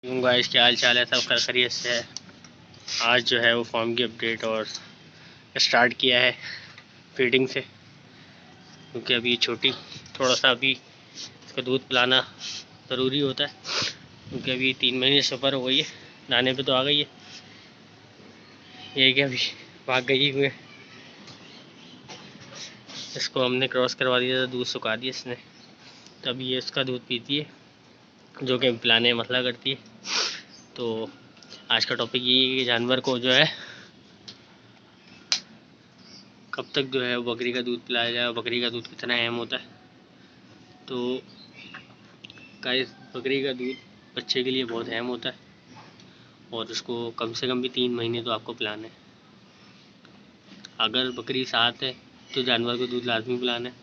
Guys, क्या हाल चाल है? सब खैरियत से है। आज जो है वो फॉर्म की अपडेट और स्टार्ट किया है फीडिंग से, क्योंकि अभी छोटी थोड़ा सा अभी इसका दूध पिलाना ज़रूरी होता है, क्योंकि अभी 3 महीने से ऊपर हो गई है। दाने पे तो आ गई है, ये कि अभी भाग गई हुई है। इसको हमने क्रॉस करवा दिया था, दूध सुखा दिया इसने, तब ये इसका दूध पीती है, जो कि पिलाने में मसला करती है। तो आज का टॉपिक ये है कि जानवर को जो है कब तक जो है बकरी का दूध पिलाया जाए, बकरी का दूध कितना अहम होता है। तो गाइस, बकरी का दूध बच्चे के लिए बहुत अहम होता है और उसको कम से कम भी 3 महीने तो आपको पिलाना है। अगर बकरी साथ है तो जानवर को दूध लाजमी पिलाना है,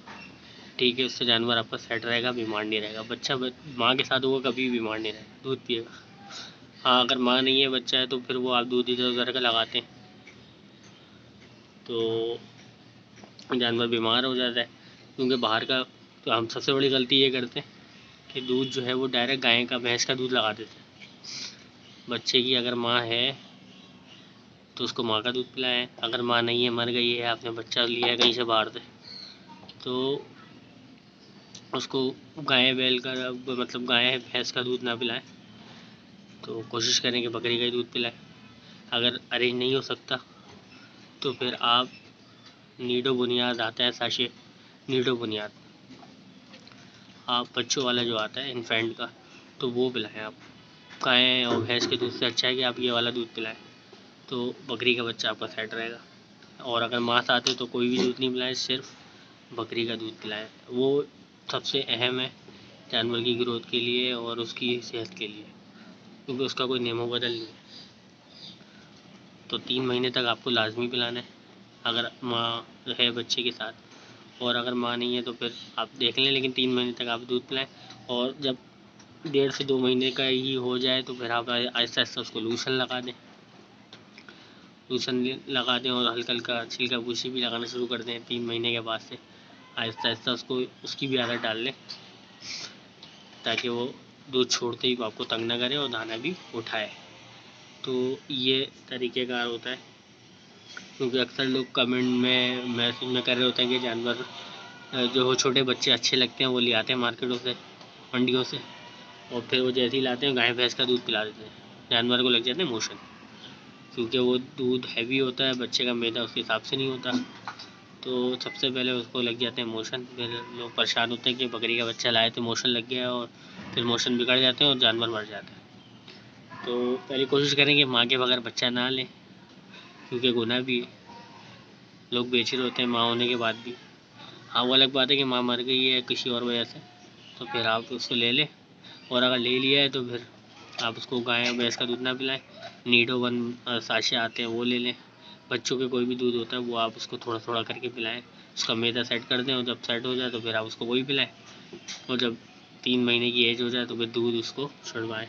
ठीक है। उससे जानवर आपका सेट रहेगा, बीमार नहीं रहेगा। बच्चा माँ के साथ होगा कभी बीमार नहीं रहेगा, दूध पिएगा। हाँ, अगर माँ नहीं है, बच्चा है, तो फिर वो आप दूध इधर उधर का लगाते हैं तो जानवर बीमार हो जाता है। क्योंकि बाहर का तो हम सबसे बड़ी गलती ये करते हैं कि दूध जो है वो डायरेक्ट गाय का, भैंस का दूध लगा देते हैं। बच्चे की अगर माँ है तो उसको माँ का दूध पिलाएं। अगर माँ नहीं है, मर गई है, आपने बच्चा लिया है कहीं से बाहर से, तो उसको गाय बैल का, मतलब गाय भैंस का दूध ना पिलाएं। तो कोशिश करें कि बकरी का ही दूध पिलाएं। अगर अरेंज नहीं हो सकता तो फिर आप नीडो बुनियाद आता है साशे, नीडो बुनियाद, आप बच्चों वाला जो आता है इन्फेंट का, तो वो पिलाएं आप। गाय और भैंस के दूध से अच्छा है कि आप ये वाला दूध पिलाएं, तो बकरी का बच्चा आपका सेट रहेगा। और अगर मांस आते तो कोई भी दूध नहीं पिलाएं, सिर्फ बकरी का दूध पिलाएं। वो सबसे अहम है जानवर की ग्रोथ के लिए और उसकी सेहत के लिए, क्योंकि उसका कोई नेमो बदल नहीं है। तो 3 महीने तक आपको लाजमी पिलाना है अगर माँ है बच्चे के साथ, और अगर माँ नहीं है तो फिर आप देख लें, लेकिन 3 महीने तक आप दूध पिलाएं। और जब 1.5 से 2 महीने का ही हो जाए तो फिर आप आहिस्ता आहिस्ता उसको लूसन लगा दें, लूसन लगा दें, और हल्का हल्का छिलका भूसी भी लगाना शुरू कर दें 3 महीने के बाद से। आहिस्ता आहिस्ता उसको उसकी भी आदत डाल लें, ताकि वो दूध छोड़ते ही आपको तंग ना करे और दाना भी उठाए। तो ये तरीक़ेकार होता है, क्योंकि अक्सर लोग कमेंट में, मैसेज में कर रहे होते हैं कि जानवर जो हो, छोटे बच्चे अच्छे लगते हैं, वो ले आते हैं मार्केटों से, मंडियों से, और फिर वो जैसे ही लाते हैं गाय भैंस का दूध पिला देते हैं, जानवर को लग जाते हैं मोशन, क्योंकि वो दूध हैवी होता है, बच्चे का मैदा उस हिसाब से नहीं होता। तो सबसे पहले उसको लग जाते हैं मोशन, फिर लोग परेशान होते हैं कि बकरी का बच्चा लाए तो मोशन लग गया, और फिर मोशन बिगड़ जाते हैं और जानवर मर जाता है। तो पहले कोशिश करें कि माँ के बगैर बच्चा ना लें, क्योंकि गुनाह भी है, लोग बेच रहे होते हैं माँ होने के बाद भी। हाँ, वो अलग बात है कि माँ मर गई है किसी और वजह से, तो फिर आप उसको ले लें। और अगर ले लिया है तो फिर आप उसको गाय भैंस का दूध ना पिलाएं, नीडो वन साशे आते हैं वो ले लें। बच्चों के कोई भी दूध होता है वो आप उसको थोड़ा थोड़ा करके पिलाएं, उसका मैदा सेट कर दें, और जब सेट हो जाए तो फिर आप उसको वही पिलाएं, और जब 3 महीने की एज हो जाए तो फिर दूध उसको छुड़वाएं।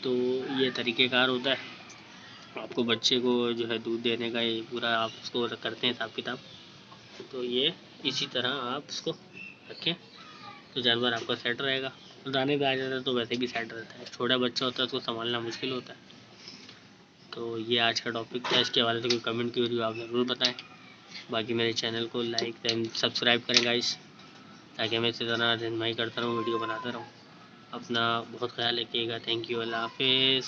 तो ये तरीक़ेकार होता है, आपको बच्चे को जो है दूध देने का ये पूरा आप उसको करते हैं हिसाब किताब। तो ये इसी तरह आप उसको रखें तो जानवर आपका सेट रहेगा। तो दाने पे आ जाता है तो वैसे भी सेट रहता है। छोटा बच्चा होता है उसको संभालना मुश्किल होता है। तो ये आज का टॉपिक था, इसके हवाले से कोई कमेंट की वीडियो आप ज़रूर बताएं। बाकी मेरे चैनल को लाइक एंड सब्सक्राइब करें गाइस, ताकि मैं इसी तरह रहनुमाई करता रहूँ, वीडियो बनाता रहूँ। अपना बहुत ख्याल रखिएगा। थैंक यू, अल्लाह हाफिज़।